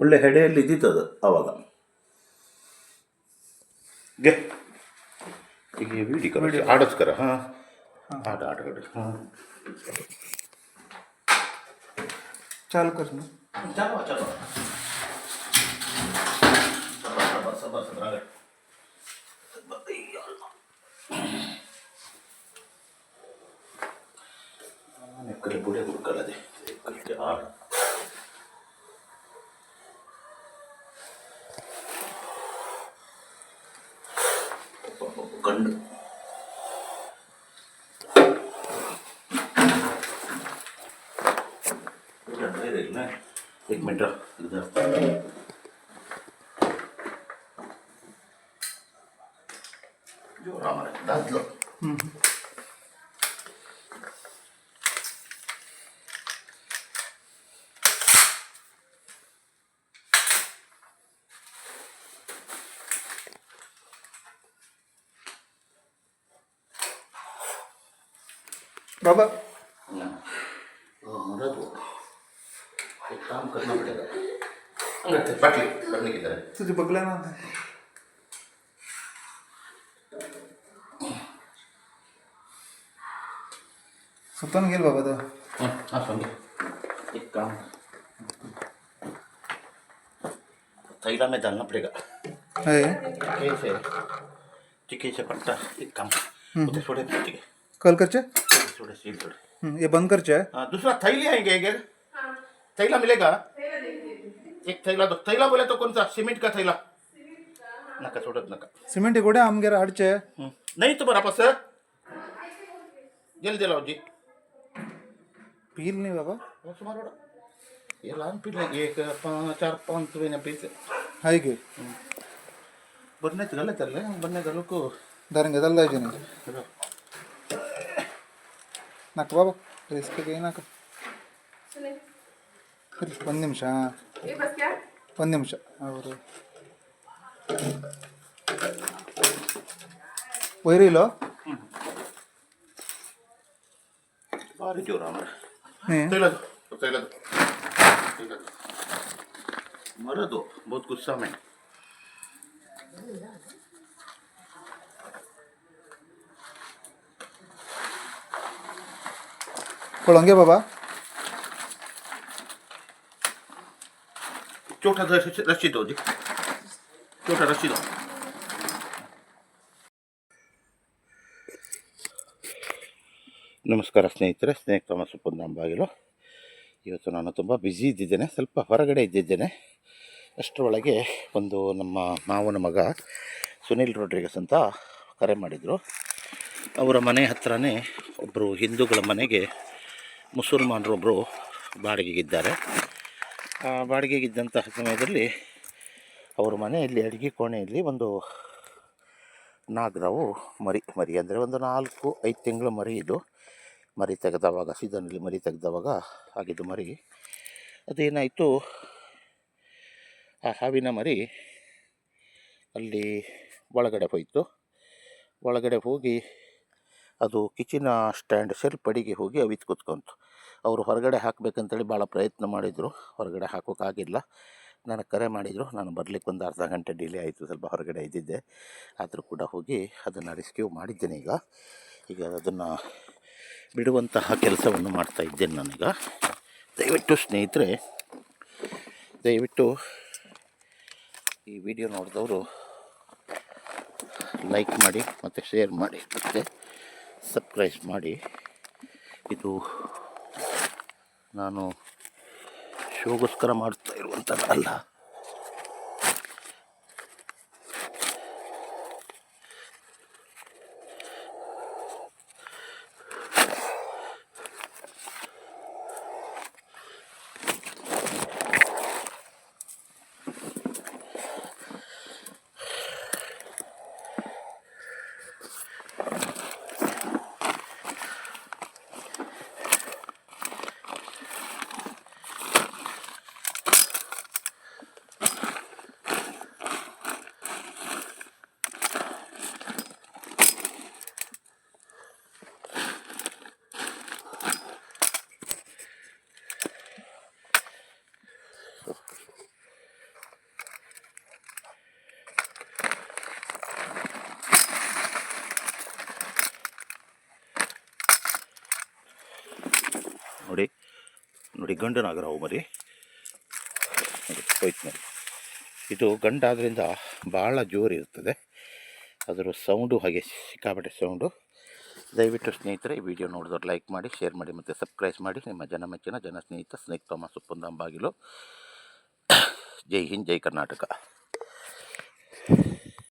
ಒಳ್ಳೆ ಹೆಡೆಯಲ್ಲಿ ಇದ್ದಿತ್ತದು ಆವಾಗ. ಗೆ ಈಗ ವಿಡಿಯೋ ಕರ ಆಡೋಸ್ಕರ ಹಾಂ ಆಟ ಹಾಂ चालू कर ना. चलो चलो सबर कल बुढ़े हुड़कल दे यार कंड एक मिनट जो हमारे दाद लो बाबा हमारा तो एक काम करना पड़ेगा. अंगठे पटली करने की तरह तुझे बगला ना था. सुतन गेल बाबा तो. हाँ समझे. एक काम थैला में डालना पड़ेगा. है चिके से पट्टा. एक काम उधर थोड़े चिके कल करचे थोड़े सील थोड़े. ये बंद करचे है. हाँ दूसरा थैली आएंगे एक थैला मिलेगा. एक थैला दो. थैला बोले तो कौन सा सीमेंट का थैला नका छोड़त नका. सिमेंट गोड़े आम गेर आडचे. नहीं तुम्हारा पास जल्दी लाओ जी. पील नहीं बाबा. वो तुम्हारा ये लान पील एक 4-5 वेने पील है के बनने तो गलत है बनने गलो को दारेंगे दल दाई जने नाक बाबा रिस्क के नाक ಒಂದು ನಿಮಿಷ ಒಂದು ನಿಮಿಷ ಅವರು ವೈರಿಲೋ ಭಾರಿ ಜೋರ मरा दो बहुत गुस्सा में. ಕೊಳಂಗೆ ಬಾಬಾ छोटा रस्सी दो जी. छोटा रस्सी दो. ನಮಸ್ಕಾರ ಸ್ನೇಹಿತರೆ, ಥಾಮಸ್ ನಮ್ಮ ಬಾಗಿಲು. ಇವತ್ತು ನಾನು ತುಂಬ ಬ್ಯುಸಿ ಇದ್ದಿದ್ದೇನೆ, ಸ್ವಲ್ಪ ಹೊರಗಡೆ ಇದ್ದಿದ್ದೇನೆ. ಅಷ್ಟರೊಳಗೆ ಒಂದು ನಮ್ಮ ಮಾವನ ಮಗ ಸುನಿಲ್ ರೋಡ್ರಿಗಸ್ ಅಂತ ಕರೆ ಮಾಡಿದರು. ಅವರ ಮನೆ ಹತ್ರನೇ ಒಬ್ಬರು ಹಿಂದೂಗಳ ಮನೆಗೆ ಮುಸಲ್ಮಾನರೊಬ್ಬರು ಬಾಡಿಗೆಗಿದ್ದಾರೆ. ಬಾಡಿಗೆಗಿದ್ದಂತಹ ಸಮಯದಲ್ಲಿ ಅವ್ರ ಮನೆಯಲ್ಲಿ ಅಡುಗೆ ಕೋಣೆಯಲ್ಲಿ ಒಂದು ನಾಗರಾವು ಮರಿ ಅಂದರೆ ಒಂದು 4-5 ತಿಂಗಳು ಮರಿ. ಇದು ಮರಿ ತೆಗೆದವಾಗ ಸೀಸನಲ್ಲಿ ಮರಿ ತೆಗೆದವಾಗ ಆಗಿದ್ದು ಮರಿ. ಅದೇನಾಯಿತು, ಆ ಹಾವಿನ ಮರಿ ಅಲ್ಲಿ ಒಳಗಡೆ ಹೋಯಿತು. ಒಳಗಡೆ ಹೋಗಿ ಅದು ಕಿಚನ್ ಸ್ಟ್ಯಾಂಡ್ ಶೆಲ್ಫ್ ಅಡಿಗೆ ಹೋಗಿ ಅವಿತು ಕೂತ್ಕೊಂತು. ಅವರು ಹೊರಗಡೆ ಹಾಕಬೇಕಂತೇಳಿ ಭಾಳ ಪ್ರಯತ್ನ ಮಾಡಿದರು, ಹೊರಗಡೆ ಹಾಕೋಕ್ಕಾಗಿಲ್ಲ. ನನಗೆ ಕರೆ ಮಾಡಿದರು. ನಾನು ಬರಲಿಕ್ಕೆ ಒಂದು ಅರ್ಧ ಗಂಟೆ ಡಿಲೇ ಆಯಿತು, ಸ್ವಲ್ಪ ಹೊರಗಡೆ ಇದ್ದಿದ್ದೆ. ಆದರೂ ಕೂಡ ಹೋಗಿ ಅದನ್ನು ರೆಸ್ಕ್ಯೂ ಮಾಡಿದ್ದೇನೆ. ಈಗ ಅದನ್ನು ಬಿಡುವಂತಹ ಕೆಲಸವನ್ನು ಮಾಡ್ತಾಯಿದ್ದೇನೆ ನಾನೀಗ. ದಯವಿಟ್ಟು ಸ್ನೇಹಿತರೆ, ದಯವಿಟ್ಟು ಈ ವಿಡಿಯೋ ನೋಡಿದವರು ಲೈಕ್ ಮಾಡಿ ಮತ್ತು ಶೇರ್ ಮಾಡಿ ಮತ್ತು ಸಬ್ಸ್ಕ್ರೈಬ್ ಮಾಡಿ. ಇದು ನಾನು ಶೋಗೋಸ್ಕರ ಮಾಡ್ತಾ ಇರುವಂಥದ್ದಲ್ಲ. ನೋಡಿ ನೋಡಿ ಗಂಡು ನಾಗರಹಾವು ಮರಿ ನೋಡಿ ಹೋಯ್ತು ನೋಡಿ. ಇದು ಗಂಡಾದ್ರಿಂದ ಭಾಳ ಜೋರು ಇರ್ತದೆ, ಅದರ ಸೌಂಡು ಹಾಗೆ ಸಿಕ್ಕಾಪಟ್ಟೆ ಸೌಂಡು. ದಯವಿಟ್ಟು ಸ್ನೇಹಿತರೆ ಈ ವಿಡಿಯೋ ನೋಡಿದವ್ರು ಲೈಕ್ ಮಾಡಿ, ಶೇರ್ ಮಾಡಿ ಮತ್ತು ಸಬ್ಸ್ಕ್ರೈಬ್ ಮಾಡಿ. ನಿಮ್ಮ ಜನಮೆಚ್ಚಿನ ಜನ ಸ್ನೇಹಿತ ಸ್ನೇಕ್ ಥಾಮಸ್ ಉಪ್ಪಂದ ಬಾಗಿಲು. ಜೈ ಹಿಂದ್, ಜೈ ಕರ್ನಾಟಕ.